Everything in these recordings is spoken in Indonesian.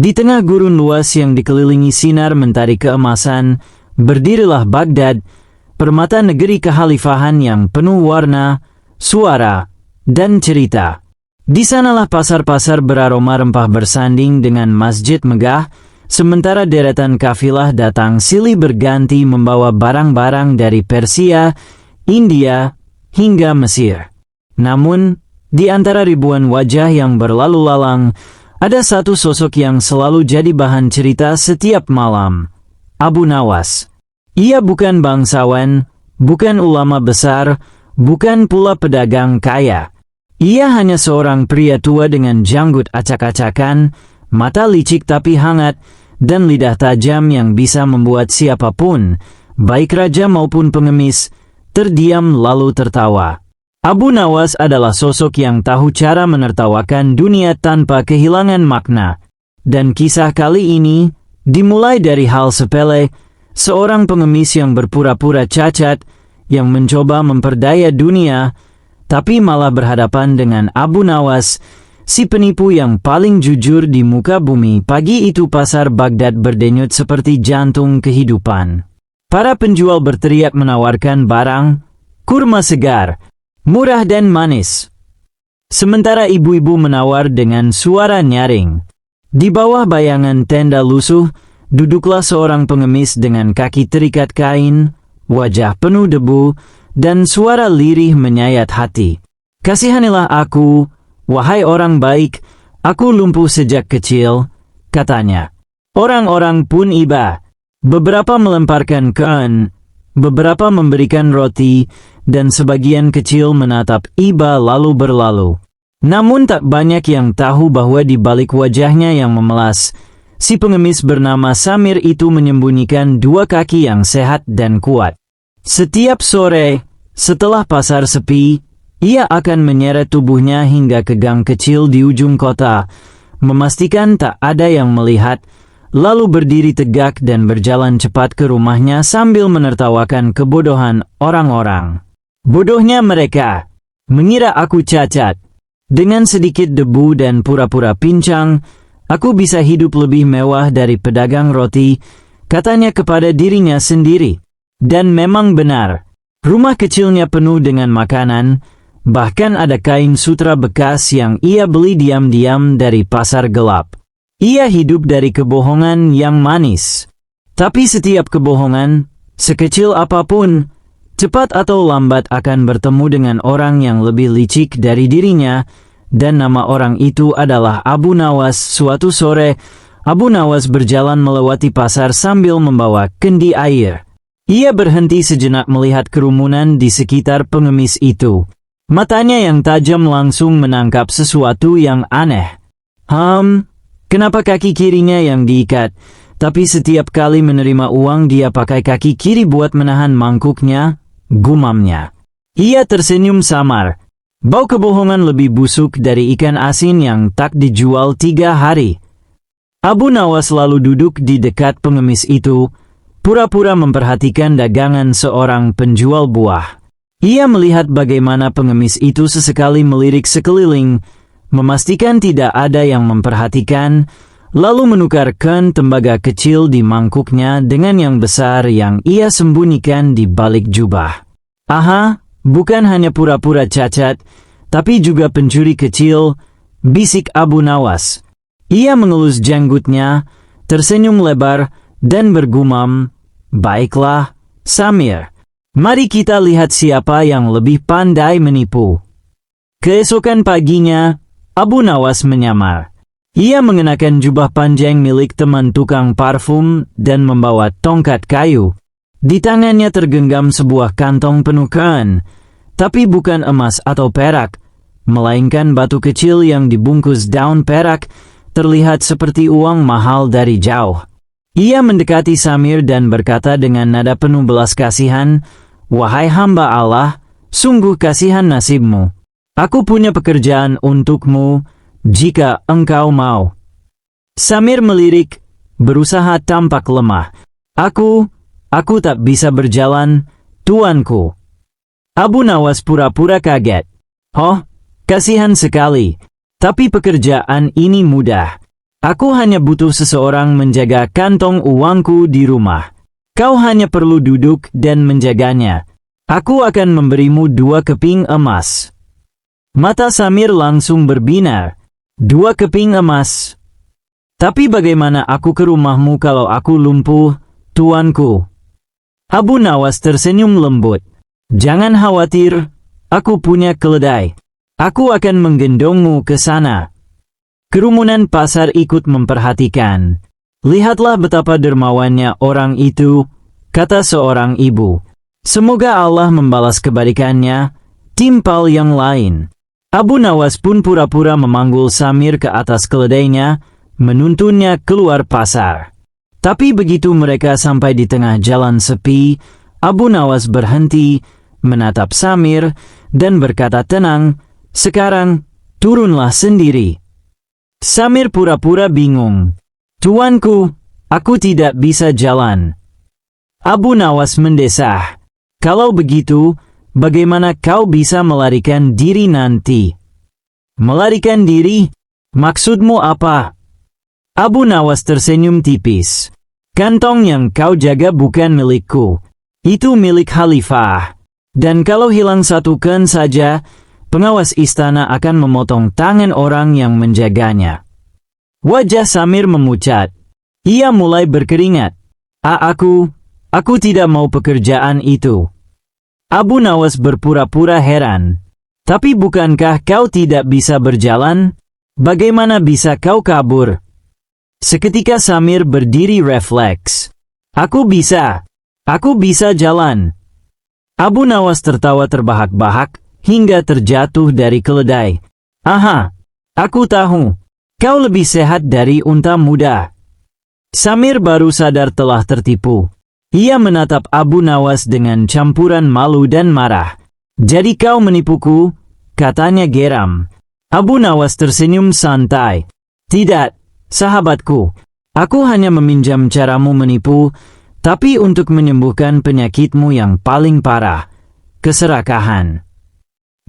Di tengah gurun luas yang dikelilingi sinar mentari keemasan, berdirilah Baghdad, permata negeri kekhalifahan yang penuh warna, suara, dan cerita. Di sanalah pasar-pasar beraroma rempah bersanding dengan masjid megah, sementara deretan kafilah datang silih berganti membawa barang-barang dari Persia, India, hingga Mesir. Namun, di antara ribuan wajah yang berlalu lalang, ada satu sosok yang selalu jadi bahan cerita setiap malam. Abu Nawas. Ia bukan bangsawan, bukan ulama besar, bukan pula pedagang kaya. Ia hanya seorang pria tua dengan janggut acak-acakan, mata licik tapi hangat, dan lidah tajam yang bisa membuat siapapun, baik raja maupun pengemis, terdiam lalu tertawa. Abu Nawas adalah sosok yang tahu cara menertawakan dunia tanpa kehilangan makna. Dan kisah kali ini dimulai dari hal sepele, seorang pengemis yang berpura-pura cacat, yang mencoba memperdaya dunia, tapi malah berhadapan dengan Abu Nawas, si penipu yang paling jujur di muka bumi. Pagi itu pasar Baghdad berdenyut seperti jantung kehidupan. Para penjual berteriak menawarkan barang, kurma segar, murah dan manis. Sementara ibu-ibu menawar dengan suara nyaring. Di bawah bayangan tenda lusuh, duduklah seorang pengemis dengan kaki terikat kain, wajah penuh debu, dan suara lirih menyayat hati. "Kasihanilah aku, wahai orang baik, aku lumpuh sejak kecil," katanya. Orang-orang pun iba. Beberapa melemparkan koin, beberapa memberikan roti, dan sebagian kecil menatap iba lalu berlalu. Namun tak banyak yang tahu bahwa di balik wajahnya yang memelas, si pengemis bernama Samir itu menyembunyikan dua kaki yang sehat dan kuat. Setiap sore, setelah pasar sepi, ia akan menyeret tubuhnya hingga ke gang kecil di ujung kota, memastikan tak ada yang melihat, lalu berdiri tegak dan berjalan cepat ke rumahnya sambil menertawakan kebodohan orang-orang. Bodohnya mereka, mengira aku cacat. Dengan sedikit debu dan pura-pura pincang, aku bisa hidup lebih mewah dari pedagang roti, katanya kepada dirinya sendiri. Dan memang benar, rumah kecilnya penuh dengan makanan, bahkan ada kain sutra bekas yang ia beli diam-diam dari pasar gelap. Ia hidup dari kebohongan yang manis. Tapi setiap kebohongan, sekecil apapun, cepat atau lambat akan bertemu dengan orang yang lebih licik dari dirinya, dan nama orang itu adalah Abu Nawas. Suatu sore, Abu Nawas berjalan melewati pasar sambil membawa kendi air. Ia berhenti sejenak melihat kerumunan di sekitar pengemis itu. Matanya yang tajam langsung menangkap sesuatu yang aneh. Kenapa kaki kirinya yang diikat, tapi setiap kali menerima uang dia pakai kaki kiri buat menahan mangkuknya, gumamnya. Ia tersenyum samar. Bau kebohongan lebih busuk dari ikan asin yang tak dijual 3 hari. Abu Nawas lalu duduk di dekat pengemis itu, pura-pura memperhatikan dagangan seorang penjual buah. Ia melihat bagaimana pengemis itu sesekali melirik sekeliling, memastikan tidak ada yang memperhatikan, lalu menukarkan tembaga kecil di mangkuknya dengan yang besar yang ia sembunyikan di balik jubah. "Aha, bukan hanya pura-pura cacat, tapi juga pencuri kecil," bisik Abu Nawas. Ia mengelus janggutnya, tersenyum lebar, dan bergumam, "Baiklah, Samir. Mari kita lihat siapa yang lebih pandai menipu." Keesokan paginya, Abu Nawas menyamar. Ia mengenakan jubah panjang milik teman tukang parfum dan membawa tongkat kayu. Di tangannya tergenggam sebuah kantong penuh koin, tapi bukan emas atau perak, melainkan batu kecil yang dibungkus daun perak, terlihat seperti uang mahal dari jauh. Ia mendekati Samir dan berkata dengan nada penuh belas kasihan, "Wahai hamba Allah, sungguh kasihan nasibmu. Aku punya pekerjaan untukmu, jika engkau mau." Samir melirik, berusaha tampak lemah. Aku tak bisa berjalan, tuanku." Abu Nawas pura-pura kaget. "Oh, kasihan sekali. Tapi pekerjaan ini mudah. Aku hanya butuh seseorang menjaga kantong uangku di rumah. Kau hanya perlu duduk dan menjaganya. Aku akan memberimu 2 keping emas." Mata Samir langsung berbinar. 2 keping emas. "Tapi bagaimana aku ke rumahmu kalau aku lumpuh, tuanku?" Abu Nawas tersenyum lembut. "Jangan khawatir, aku punya keledai. Aku akan menggendongmu ke sana." Kerumunan pasar ikut memperhatikan. "Lihatlah betapa dermawannya orang itu," kata seorang ibu. "Semoga Allah membalas kebaikannya," timpal yang lain. Abu Nawas pun pura-pura memanggul Samir ke atas keledainya, menuntunnya keluar pasar. Tapi begitu mereka sampai di tengah jalan sepi, Abu Nawas berhenti, menatap Samir, dan berkata tenang, "Sekarang, turunlah sendiri." Samir pura-pura bingung. "Tuanku, aku tidak bisa jalan." Abu Nawas mendesah, "Kalau begitu, bagaimana kau bisa melarikan diri nanti?" "Melarikan diri? Maksudmu apa?" Abu Nawas tersenyum tipis. "Kantong yang kau jaga bukan milikku. Itu milik khalifah. Dan kalau hilang satu ken saja, pengawas istana akan memotong tangan orang yang menjaganya." Wajah Samir memucat. Ia mulai berkeringat. Aku tidak mau pekerjaan itu." Abu Nawas berpura-pura heran. "Tapi bukankah kau tidak bisa berjalan? Bagaimana bisa kau kabur?" Seketika Samir berdiri refleks. Aku bisa jalan." Abu Nawas tertawa terbahak-bahak hingga terjatuh dari keledai. "Aha, aku tahu. Kau lebih sehat dari unta muda." Samir baru sadar telah tertipu. Ia menatap Abu Nawas dengan campuran malu dan marah. "Jadi kau menipuku?" katanya geram. Abu Nawas tersenyum santai. "Tidak, sahabatku. Aku hanya meminjam caramu menipu, tapi untuk menyembuhkan penyakitmu yang paling parah, keserakahan."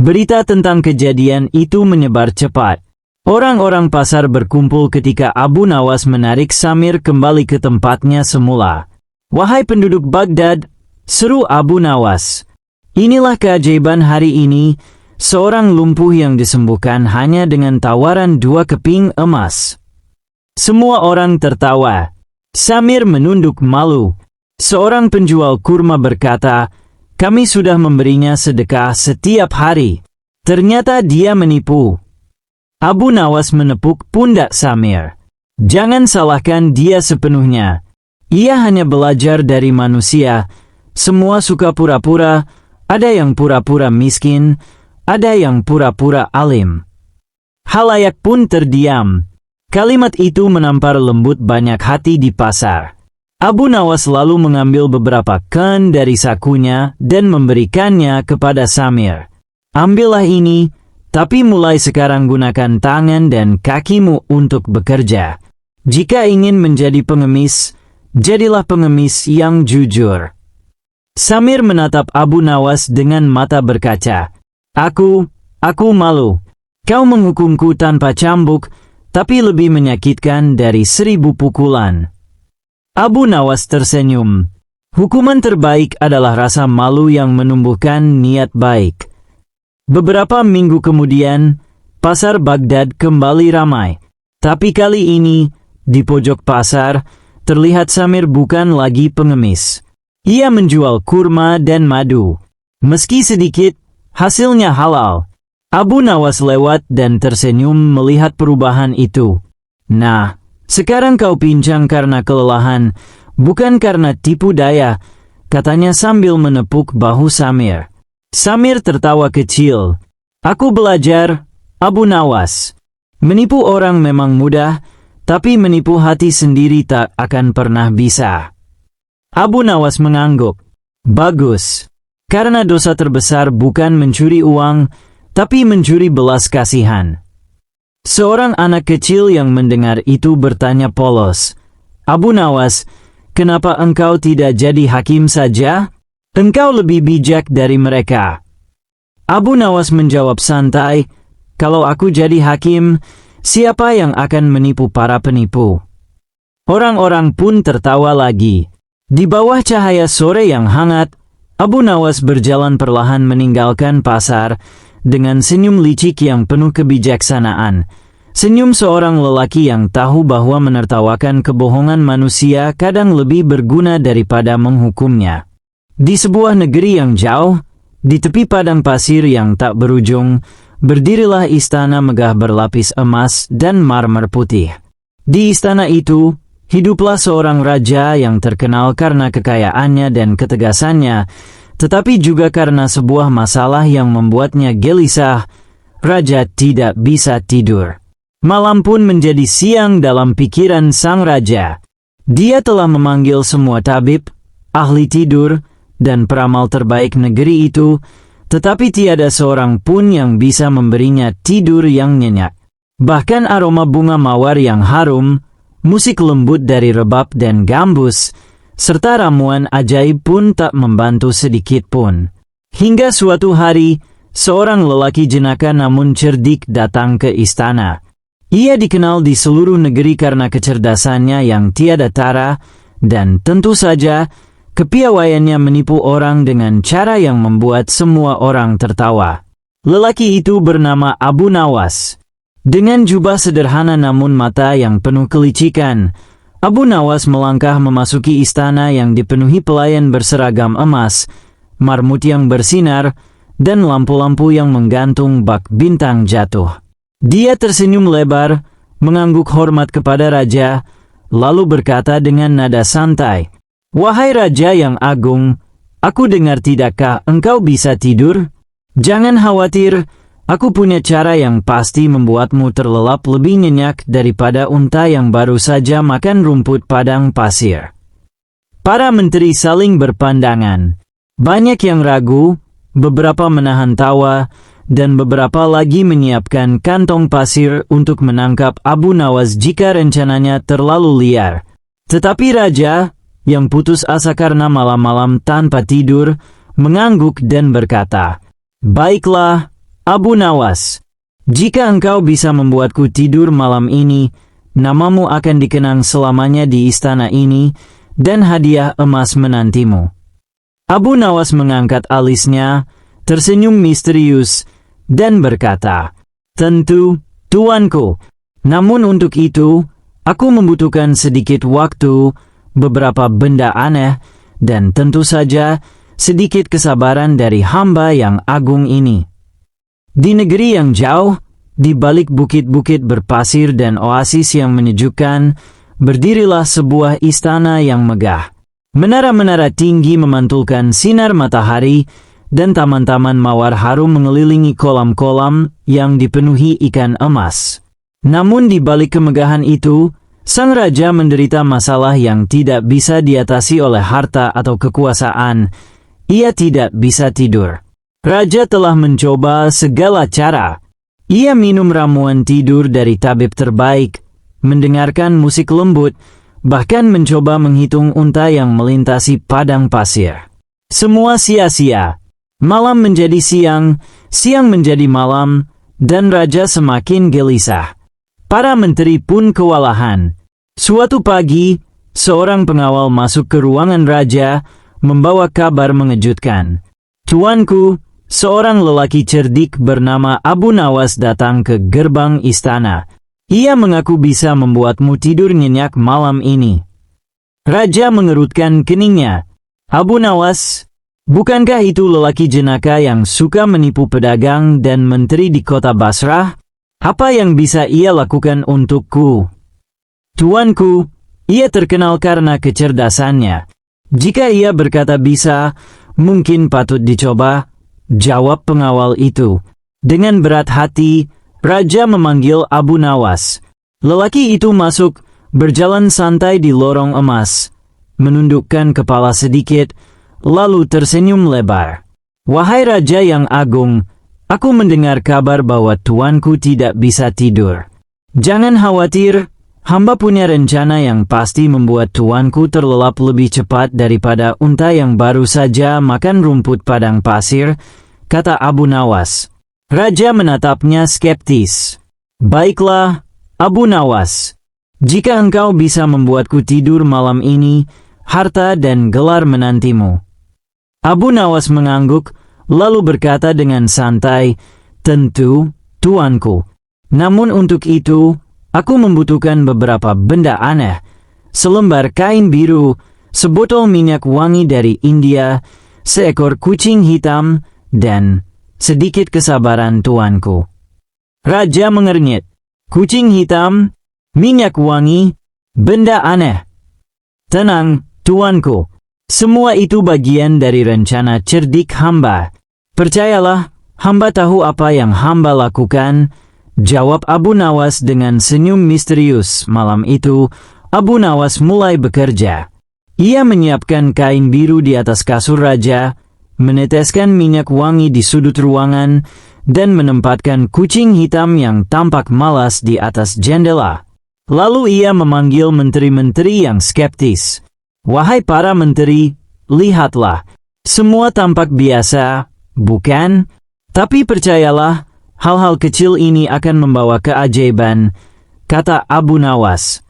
Berita tentang kejadian itu menyebar cepat. Orang-orang pasar berkumpul ketika Abu Nawas menarik Samir kembali ke tempatnya semula. "Wahai penduduk Baghdad," seru Abu Nawas, "inilah keajaiban hari ini, seorang lumpuh yang disembuhkan hanya dengan tawaran 2 keping emas." Semua orang tertawa. Samir menunduk malu. Seorang penjual kurma berkata, "Kami sudah memberinya sedekah setiap hari. Ternyata dia menipu." Abu Nawas menepuk pundak Samir. "Jangan salahkan dia sepenuhnya. Ia hanya belajar dari manusia. Semua suka pura-pura, ada yang pura-pura miskin, ada yang pura-pura alim." Halayak pun terdiam. Kalimat itu menampar lembut banyak hati di pasar. Abu Nawas lalu mengambil beberapa ken dari sakunya dan memberikannya kepada Samir. "Ambillah ini, tapi mulai sekarang gunakan tangan dan kakimu untuk bekerja. Jika ingin menjadi pengemis, jadilah pengemis yang jujur." Samir menatap Abu Nawas dengan mata berkaca. Aku malu. Kau menghukumku tanpa cambuk, tapi lebih menyakitkan dari 1000 pukulan." Abu Nawas tersenyum. "Hukuman terbaik adalah rasa malu yang menumbuhkan niat baik." Beberapa minggu kemudian, pasar Baghdad kembali ramai. Tapi kali ini, di pojok pasar, terlihat Samir bukan lagi pengemis. Ia menjual kurma dan madu. Meski sedikit, hasilnya halal. Abu Nawas lewat dan tersenyum melihat perubahan itu. "Nah, sekarang kau pincang karena kelelahan, bukan karena tipu daya," katanya sambil menepuk bahu Samir. Samir tertawa kecil. "Aku belajar, Abu Nawas. Menipu orang memang mudah, tapi menipu hati sendiri tak akan pernah bisa." Abu Nawas mengangguk. "Bagus. Karena dosa terbesar bukan mencuri uang, tapi mencuri belas kasihan." Seorang anak kecil yang mendengar itu bertanya polos, "Abu Nawas, kenapa engkau tidak jadi hakim saja? Engkau lebih bijak dari mereka." Abu Nawas menjawab santai, "Kalau aku jadi hakim, siapa yang akan menipu para penipu? Orang-orang pun tertawa lagi. Di bawah cahaya sore yang hangat, Abu Nawas berjalan perlahan meninggalkan pasar dengan senyum licik yang penuh kebijaksanaan. Senyum seorang lelaki yang tahu bahwa menertawakan kebohongan manusia kadang lebih berguna daripada menghukumnya. Di sebuah negeri yang jauh, di tepi padang pasir yang tak berujung, berdirilah istana megah berlapis emas dan marmer putih. Di istana itu, hiduplah seorang raja yang terkenal karena kekayaannya dan ketegasannya, tetapi juga karena sebuah masalah yang membuatnya gelisah. Raja tidak bisa tidur. Malam pun menjadi siang dalam pikiran sang raja. Dia telah memanggil semua tabib, ahli tidur, dan peramal terbaik negeri itu, tetapi tiada seorang pun yang bisa memberinya tidur yang nyenyak. Bahkan aroma bunga mawar yang harum, musik lembut dari rebab dan gambus, serta ramuan ajaib pun tak membantu sedikit pun. Hingga suatu hari, seorang lelaki jenaka namun cerdik datang ke istana. Ia dikenal di seluruh negeri karena kecerdasannya yang tiada tara, dan tentu saja, kepiawaiannya menipu orang dengan cara yang membuat semua orang tertawa. Lelaki itu bernama Abu Nawas. Dengan jubah sederhana namun mata yang penuh kelicikan, Abu Nawas melangkah memasuki istana yang dipenuhi pelayan berseragam emas, marmut yang bersinar, dan lampu-lampu yang menggantung bak bintang jatuh. Dia tersenyum lebar, mengangguk hormat kepada raja, lalu berkata dengan nada santai, "Wahai Raja yang agung, aku dengar tidakkah engkau bisa tidur? Jangan khawatir, aku punya cara yang pasti membuatmu terlelap lebih nyenyak daripada unta yang baru saja makan rumput padang pasir." Para menteri saling berpandangan. Banyak yang ragu, beberapa menahan tawa, dan beberapa lagi menyiapkan kantong pasir untuk menangkap Abu Nawas jika rencananya terlalu liar. Tetapi raja, yang putus asa karena malam-malam tanpa tidur, mengangguk dan berkata, "Baiklah, Abu Nawas, jika engkau bisa membuatku tidur malam ini, namamu akan dikenang selamanya di istana ini, dan hadiah emas menantimu." Abu Nawas mengangkat alisnya, tersenyum misterius, dan berkata, "Tentu, tuanku, namun untuk itu, aku membutuhkan sedikit waktu, beberapa benda aneh, dan tentu saja sedikit kesabaran dari hamba yang agung ini." Di negeri yang jauh, di balik bukit-bukit berpasir dan oasis yang menyejukkan, berdirilah sebuah istana yang megah. Menara-menara tinggi memantulkan sinar matahari, dan taman-taman mawar harum mengelilingi kolam-kolam yang dipenuhi ikan emas. Namun di balik kemegahan itu, sang raja menderita masalah yang tidak bisa diatasi oleh harta atau kekuasaan. Ia tidak bisa tidur. Raja telah mencoba segala cara. Ia minum ramuan tidur dari tabib terbaik, mendengarkan musik lembut, bahkan mencoba menghitung unta yang melintasi padang pasir. Semua sia-sia. Malam menjadi siang, siang menjadi malam, dan raja semakin gelisah. Para menteri pun kewalahan. Suatu pagi, seorang pengawal masuk ke ruangan raja, membawa kabar mengejutkan. "Tuanku, seorang lelaki cerdik bernama Abu Nawas datang ke gerbang istana. Ia mengaku bisa membuatmu tidur nyenyak malam ini." Raja mengerutkan keningnya. "Abu Nawas, bukankah itu lelaki jenaka yang suka menipu pedagang dan menteri di kota Basrah? Apa yang bisa ia lakukan untukku?" "Tuanku, ia terkenal karena kecerdasannya. Jika ia berkata bisa, mungkin patut dicoba," jawab pengawal itu. Dengan berat hati, raja memanggil Abu Nawas. Lelaki itu masuk, berjalan santai di lorong emas, menundukkan kepala sedikit, lalu tersenyum lebar. "Wahai Raja yang agung, aku mendengar kabar bahwa tuanku tidak bisa tidur. Jangan khawatir, hamba punya rencana yang pasti membuat tuanku terlelap lebih cepat daripada unta yang baru saja makan rumput padang pasir," kata Abu Nawas. Raja menatapnya skeptis. "Baiklah, Abu Nawas, jika engkau bisa membuatku tidur malam ini, harta dan gelar menantimu. Abu Nawas mengangguk, lalu berkata dengan santai, tentu, tuanku. Namun untuk itu, aku membutuhkan beberapa benda aneh. Selembar kain biru, sebotol minyak wangi dari India, seekor kucing hitam, dan sedikit kesabaran tuanku. Raja mengernyit. Kucing hitam, minyak wangi, benda aneh. Tenang, tuanku. Semua itu bagian dari rencana cerdik hamba. Percayalah, hamba tahu apa yang hamba lakukan, jawab Abu Nawas dengan senyum misterius. Malam itu, Abu Nawas mulai bekerja. Ia menyiapkan kain biru di atas kasur raja, meneteskan minyak wangi di sudut ruangan, dan menempatkan kucing hitam yang tampak malas di atas jendela. Lalu ia memanggil menteri-menteri yang skeptis. Wahai para menteri, lihatlah. Semua tampak biasa, bukan? Tapi percayalah, hal-hal kecil ini akan membawa keajaiban, kata Abu Nawas.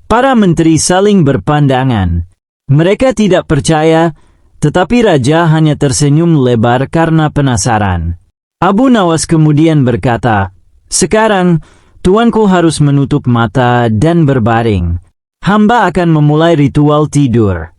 Para menteri saling berpandangan. Mereka tidak percaya, tetapi raja hanya tersenyum lebar karena penasaran. Abu Nawas kemudian berkata, sekarang, tuanku harus menutup mata dan berbaring. Hamba akan memulai ritual tidur.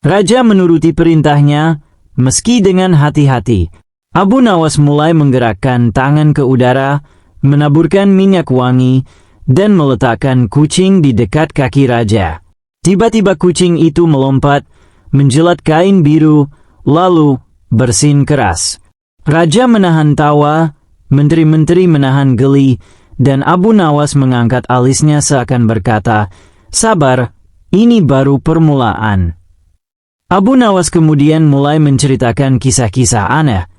Raja menuruti perintahnya, meski dengan hati-hati. Abu Nawas mulai menggerakkan tangan ke udara, menaburkan minyak wangi, dan meletakkan kucing di dekat kaki raja. Tiba-tiba kucing itu melompat, menjelat kain biru, lalu bersin keras. Raja menahan tawa, menteri-menteri menahan geli, dan Abu Nawas mengangkat alisnya seakan berkata, sabar, ini baru permulaan. Abu Nawas kemudian mulai menceritakan kisah-kisah aneh.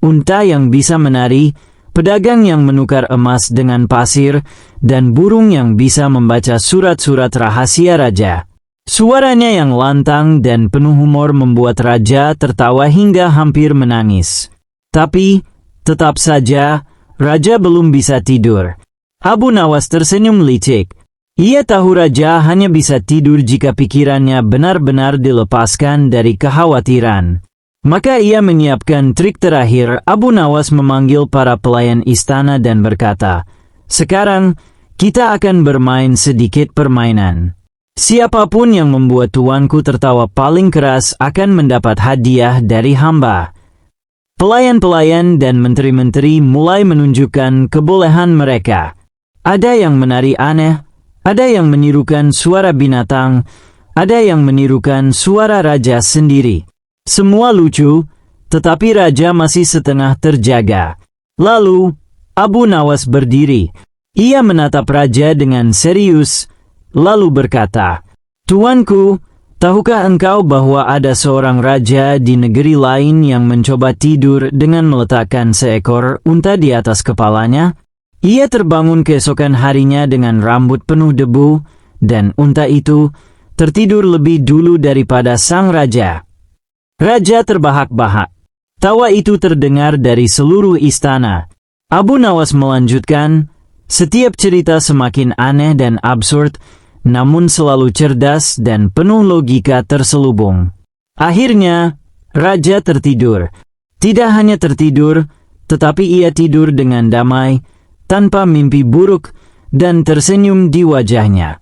Unta yang bisa menari, pedagang yang menukar emas dengan pasir, dan burung yang bisa membaca surat-surat rahasia raja. Suaranya yang lantang dan penuh humor membuat raja tertawa hingga hampir menangis. Tapi, tetap saja, raja belum bisa tidur. Abu Nawas tersenyum licik. Ia tahu raja hanya bisa tidur jika pikirannya benar-benar dilepaskan dari kekhawatiran. Maka ia menyiapkan trik terakhir. Abu Nawas memanggil para pelayan istana dan berkata, sekarang, kita akan bermain sedikit permainan. Siapapun yang membuat tuanku tertawa paling keras akan mendapat hadiah dari hamba. Pelayan-pelayan dan menteri-menteri mulai menunjukkan kebolehan mereka. Ada yang menari aneh, ada yang menirukan suara binatang, ada yang menirukan suara raja sendiri. Semua lucu, tetapi raja masih setengah terjaga. Lalu, Abu Nawas berdiri. Ia menatap raja dengan serius, lalu berkata, tuanku, tahukah engkau bahwa ada seorang raja di negeri lain yang mencoba tidur dengan meletakkan seekor unta di atas kepalanya? Ia terbangun keesokan harinya dengan rambut penuh debu, dan unta itu tertidur lebih dulu daripada sang raja. Raja terbahak-bahak. Tawa itu terdengar dari seluruh istana. Abu Nawas melanjutkan, setiap cerita semakin aneh dan absurd, namun selalu cerdas dan penuh logika terselubung. Akhirnya, raja tertidur. Tidak hanya tertidur, tetapi ia tidur dengan damai, tanpa mimpi buruk, dan tersenyum di wajahnya.